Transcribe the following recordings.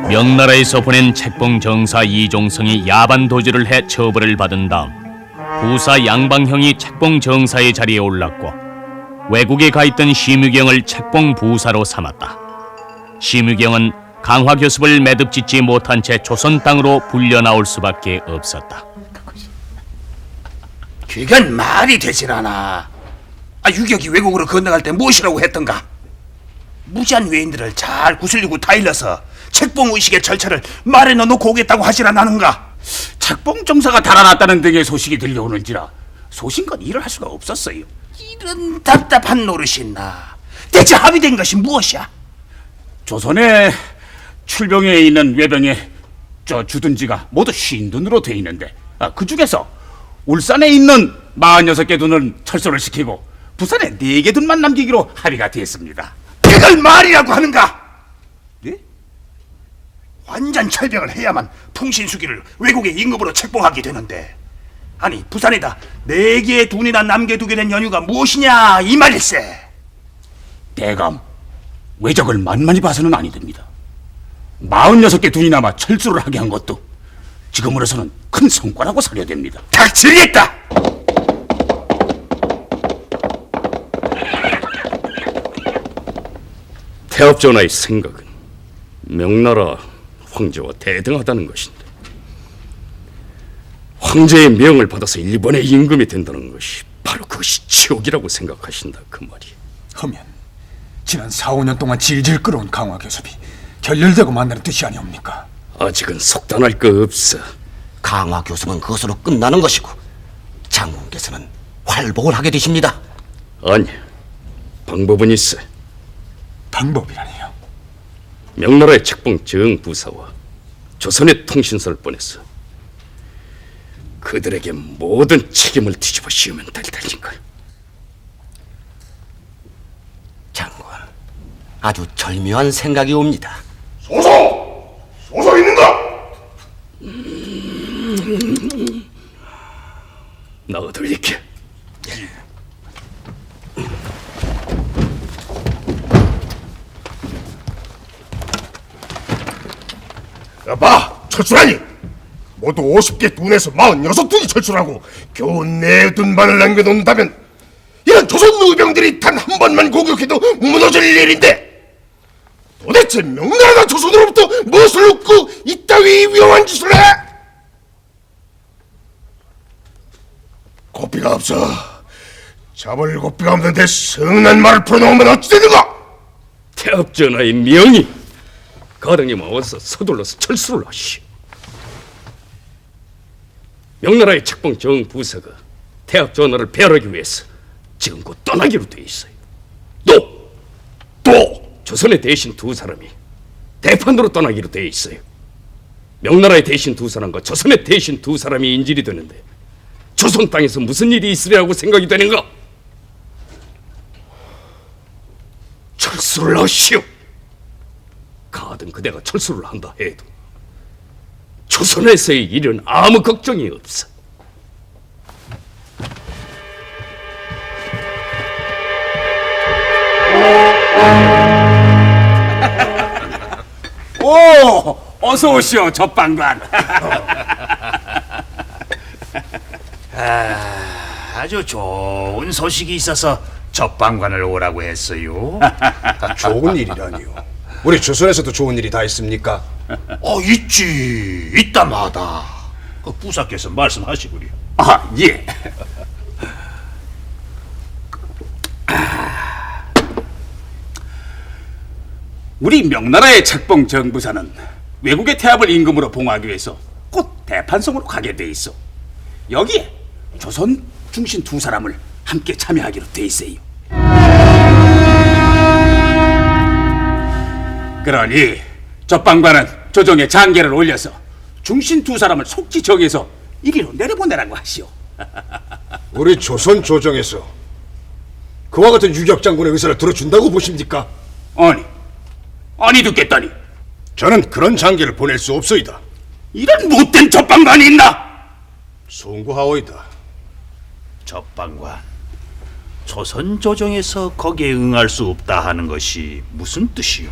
명나라에서 보낸 책봉 정사 이종성이 야반 도주를 해 처벌을 받은 다음 부사 양방형이 책봉 정사의 자리에 올랐고 외국에 가 있던 심유경을 책봉 부사로 삼았다. 심유경은 강화 교습을 매듭짓지 못한 채 조선 땅으로 불려 나올 수밖에 없었다. 그건 말이 되질 않아. 유격이 외국으로 건너갈 때 무엇이라고 했던가? 무지한 외인들을 잘 구슬리고 타일러서 책봉의식의 절차를 말에 넣어놓고 오겠다고 하질 않았는가? 책봉 정사가 달아났다는 등의 소식이 들려오는지라 소신껏 일을 할 수가 없었어요. 이런 답답한 노릇이나. 대체 합의된 것이 무엇이야? 조선의 출병에 있는 외병의 주둔지가 모두 50둔으로 돼 있는데 그 중에서 울산에 있는 46개 둔을 철수를 시키고 부산에 4개 둔만 남기기로 합의가 되었습니다. 그걸 말이라고 하는가? 네? 완전 철병을 해야만 풍신수기를 외국의 임금으로 책봉하게 되는데, 아니 부산에다 4개의 둔이나 남겨두게 된 연유가 무엇이냐 이 말일세. 대감, 외적을 만만히 봐서는 아니 됩니다. 46개 둔이나마 철수를 하게 한 것도 지금으로서는 큰 성과라고 사료됩니다. 닥치겠다. 태업전하의 생각은 명나라 황제와 대등하다는 것인데, 황제의 명을 받아서 일본의 임금이 된다는 것이 바로 그것이 지옥이라고 생각하신다 그 말이. 하면 지난 4, 5년 동안 질질 끌어온 강화 교섭이 결렬되고 만다는 뜻이 아니옵니까? 아직은 속단할 거 없어. 강화 교섭은 그것으로 끝나는 것이고 장군께서는 활복을 하게 되십니다. 아니, 방법은 있어. 방법이라니요? 명나라의 책봉 정부사와 조선의 통신사를 보내서 그들에게 모든 책임을 뒤집어 씌우면 될 테니까. 장군, 아주 절묘한 생각이 옵니다. 소서 있는가? 나가들릴게. 봐, 철수라니! 모두 50개 둔에서 46둔이 철수라고 겨우 4둔만을 남겨놓는다면 이런 조선 의병들이 단 한 번만 공격해도 무너질 일인데, 도대체 명나라가 조선으로부터 무엇을 얻고 이따위 위험한 짓을 해? 고삐가 없어. 잡을 고삐가 없는데 성난 말을 풀어놓으면 어찌 되는가? 태업전하의 명이 가령이만 와서 서둘러서 철수를 하시오. 명나라의 책봉 정부사가 태업전하를 배열하기 위해서 지금 곧 떠나기로 돼 있어요. 또 조선의 대신 2사람이 대판으로 떠나기로 돼 있어요. 명나라의 대신 2사람과 조선의 대신 2사람이 인질이 되는데 조선 땅에서 무슨 일이 있으리라고 생각이 되는가? 철수를 하시오. 가든 그대가 철수를 한다 해도 조선에서의 일은 아무 걱정이 없어. 오, 어서 오시오, 접방관. 아주 좋은 소식이 있어서 접방관을 오라고 했어요. 좋은 일이라니요. 우리 조선에서도 좋은 일이 다 있습니까? 있지. 있다마다. 그 부사께서 말씀하시구려. 예. 우리 명나라의 책봉 정부사는 외국의 태압을 임금으로 봉하기 위해서 곧 대판성으로 가게 돼 있어. 여기에 조선 중신 2사람을 함께 참여하기로 돼 있어요. 그러니 접방관은 조정에 장계를 올려서 중신 2사람을 속지 정해서 이리로 내려보내라고 하시오. 우리 조선 조정에서 그와 같은 유격 장군의 의사를 들어준다고 보십니까? 아니 듣겠다니. 저는 그런 장계를 보낼 수 없소이다. 이런 못된 접방관이 있나? 송구하오이다. 접방관, 조선 조정에서 거기에 응할 수 없다 하는 것이 무슨 뜻이요?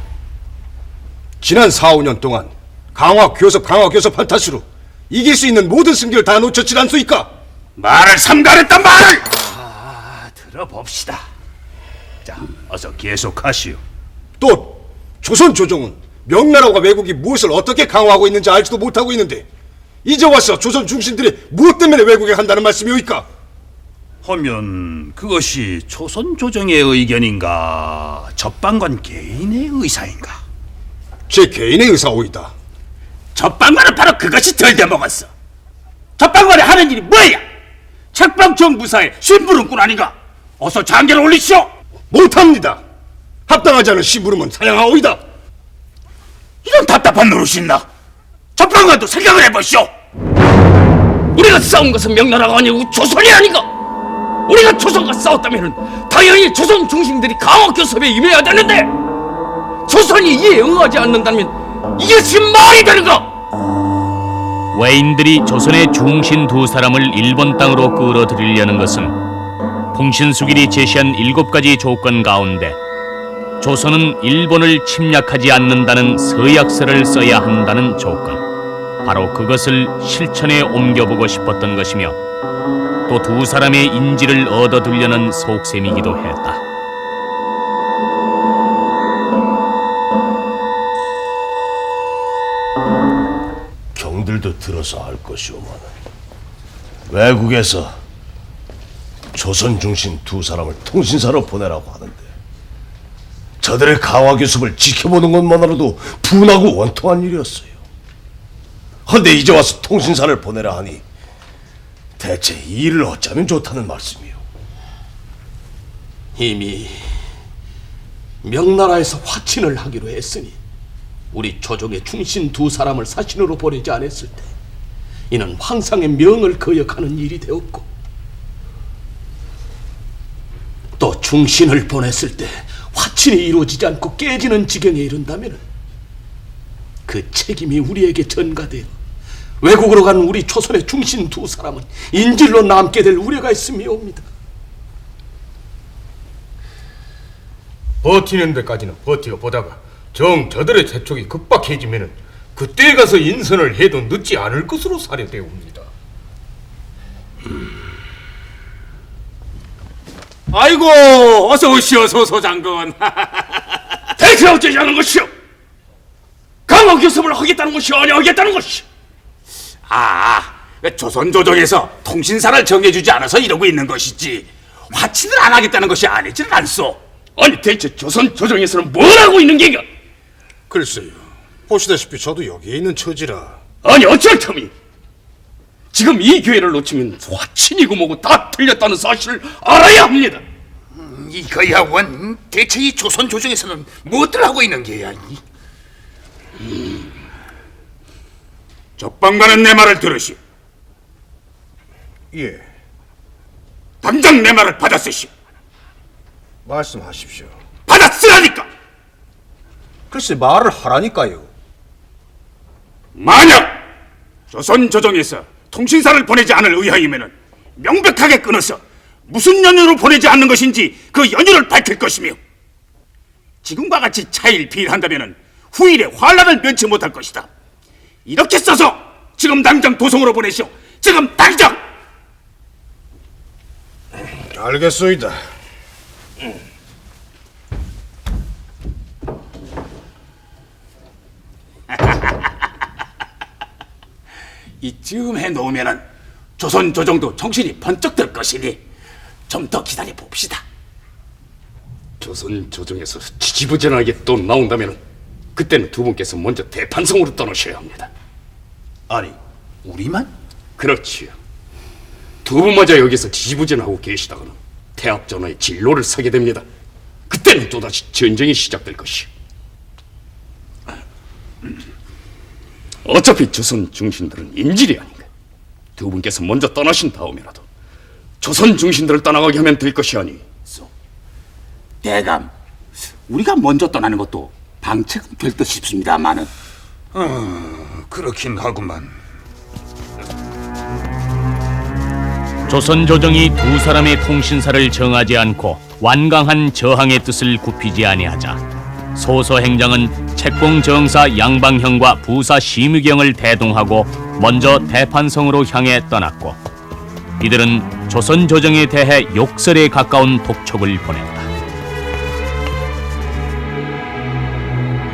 지난 4, 5년 동안 강화 교섭 한 탓으로 이길 수 있는 모든 승기를 다 놓쳤지 않소이까? 말을 삼가했단 말을! 들어봅시다. 자, 어서 계속하시오. 또 조선 조정은 명나라와 왜국이 무엇을 어떻게 강화하고 있는지 알지도 못하고 있는데 이제 와서 조선 중신들이 무엇 때문에 왜국에 간다는 말씀이오이까? 하면 그것이 조선 조정의 의견인가, 접방관 개인의 의사인가? 제 개인의 의사오이다. 접방관은 바로 그것이 덜 돼먹었어. 접방관이 하는 일이 뭐야? 책방 정부사의 심부름꾼 아닌가? 어서 장계를 올리시오. 못합니다. 합당하지 않은 심부름은 사양하오이다. 이런 답답한 노릇이 있나? 접방관도 생각을 해보시오. 우리가 싸운 것은 명나라가 아니고 조선이 아닌가? 우리가 조선과 싸웠다면 당연히 조선 중심들이 강화 교섭에 임해야 되는데 조선이 이에 응하지 않는다면 이것이 말이 되는가? 외인들이 조선의 중신 두 사람을 일본 땅으로 끌어들이려는 것은 풍신수길이 제시한 7가지 조건 가운데 조선은 일본을 침략하지 않는다는 서약서를 써야 한다는 조건, 바로 그것을 실천에 옮겨보고 싶었던 것이며 또 두 사람의 인지를 얻어두려는 속셈이기도 했다. 경들도 들어서 알 것이오만 외국에서 조선 중신 두 사람을 통신사로 보내라고 하는데 저들의 강화 교섭을 지켜보는 것만으로도 분하고 원통한 일이었어요. 헌데 이제 와서 통신사를 보내라 하니 대체 이 일을 어쩌면 좋다는 말씀이요? 이미 명나라에서 화친을 하기로 했으니 우리 조정의 중신 두 사람을 사신으로 보내지 않았을 때 이는 황상의 명을 거역하는 일이 되었고 또 중신을 보냈을 때 화친이 이루어지지 않고 깨지는 지경에 이른다면 그 책임이 우리에게 전가되어 외국으로 간 우리 조선의 중신 두 사람은 인질로 남게 될 우려가 있음이옵니다. 버티는 데까지는 버티어 보다가 정 저들의 재촉이 급박해지면은 그때 가서 인선을 해도 늦지 않을 것으로 사료되옵니다. 아이고, 어서 오시오, 소소장군. 대체 어쩌지 않은 것이오? 강화 교섭을 하겠다는 것이 아니 하겠다는 것이? 조선 조정에서 통신사를 정해주지 않아서 이러고 있는 것이지 화친을 안 하겠다는 것이 아니지는 않소. 아니 대체 조선 조정에서는 뭘 하고 있는 게가? 글쎄요. 보시다시피 저도 여기에 있는 처지라. 아니 어쩔 텀이? 지금 이 기회를 놓치면 화친이고 뭐고 다 틀렸다는 사실을 알아야 합니다. 이거야 원 대체 이 조선 조정에서는 무엇들 하고 있는 게야? 적방관은 내 말을 들으시오. 예, 당장 내 말을 받아쓰시오. 말씀하십시오. 받아쓰라니까. 글쎄 말을 하라니까요. 만약 조선 조정에서 통신사를 보내지 않을 의향이면은 명백하게 끊어서 무슨 연유로 보내지 않는 것인지 그 연유를 밝힐 것이며 지금과 같이 차일피일한다면은 후일에 환란을 면치 못할 것이다. 이렇게 써서 지금 당장 도성으로 보내시오. 지금 당장. 알겠소이다. 이쯤 해놓으면은 조선 조정도 정신이 번쩍 들 것이니 좀 더 기다려 봅시다. 조선 조정에서 지지부진하게 또 나온다면 그때는 두 분께서 먼저 대판성으로 떠나셔야 합니다. 아니, 우리만? 그렇지요. 두 분마저 여기서 지지부진하고 계시다가는 태압전화의 진로를 서게 됩니다. 그때는 또다시 전쟁이 시작될 것이요. 어차피 조선 중신들은 인질이 아닌가. 두 분께서 먼저 떠나신 다음이라도 조선 중신들을 떠나가게 하면 될 것이 아니. 대감, 우리가 먼저 떠나는 것도 방책은 될 듯 싶습니다마는. 그렇긴 하구만. 조선 조정이 두 사람의 통신사를 정하지 않고 완강한 저항의 뜻을 굽히지 아니하자 소서 행장은 책봉 정사 양방형과 부사 심유경을 대동하고 먼저 대판성으로 향해 떠났고, 이들은 조선 조정에 대해 욕설에 가까운 독촉을 보냈다.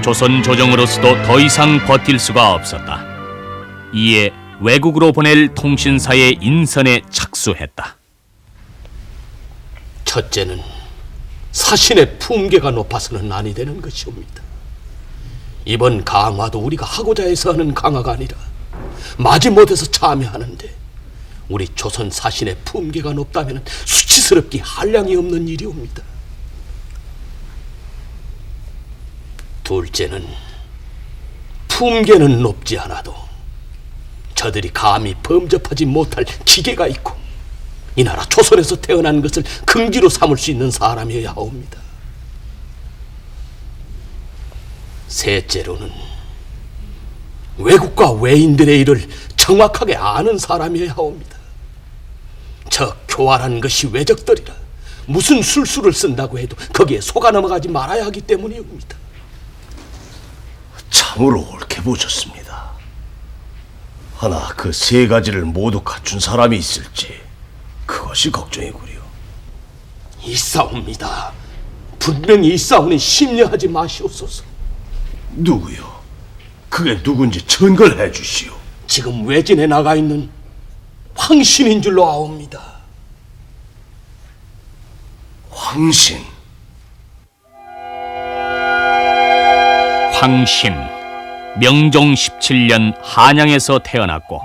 조선 조정으로서도 더 이상 버틸 수가 없었다. 이에 외국으로 보낼 통신사의 인선에 착수했다. 첫째는 사신의 품계가 높아서는 아니 되는 것이옵니다. 이번 강화도 우리가 하고자 해서 하는 강화가 아니라 마지못해서 참여하는데, 우리 조선 사신의 품계가 높다면 수치스럽기 한량이 없는 일이옵니다. 둘째는 품계는 높지 않아도 저들이 감히 범접하지 못할 기계가 있고, 이 나라 조선에서 태어난 것을 긍지로 삼을 수 있는 사람이어야 하옵니다. 셋째로는 외국과 외인들의 일을 정확하게 아는 사람이어야 하옵니다. 저 교활한 것이 외적들이라 무슨 술수를 쓴다고 해도 거기에 속아 넘어가지 말아야 하기 때문이옵니다. 참으로 옳게 보셨습니다. 하나 그 세 가지를 모두 갖춘 사람이 있을지 그것이 걱정이구려. 있사옵니다. 분명히 있사오니 심려하지 마시옵소서. 누구요? 그게 누군지 증거를 해주시오. 지금 외진에 나가 있는 황신인 줄로 아옵니다. 황신. 황신, 명종 17년 한양에서 태어났고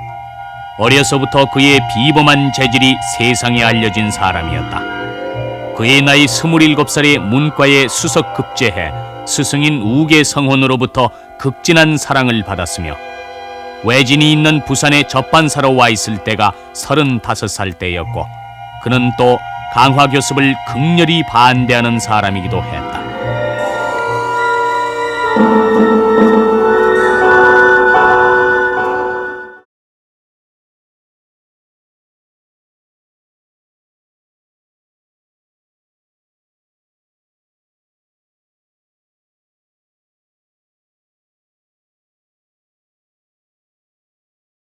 어려서부터 그의 비범한 재질이 세상에 알려진 사람이었다. 그의 나이 27살에 문과에 수석 급제해 스승인 우계 성혼으로부터 극진한 사랑을 받았으며, 외진이 있는 부산에 접반사로 와 있을 때가 35살 때였고, 그는 또 강화 교습을 극렬히 반대하는 사람이기도 했다.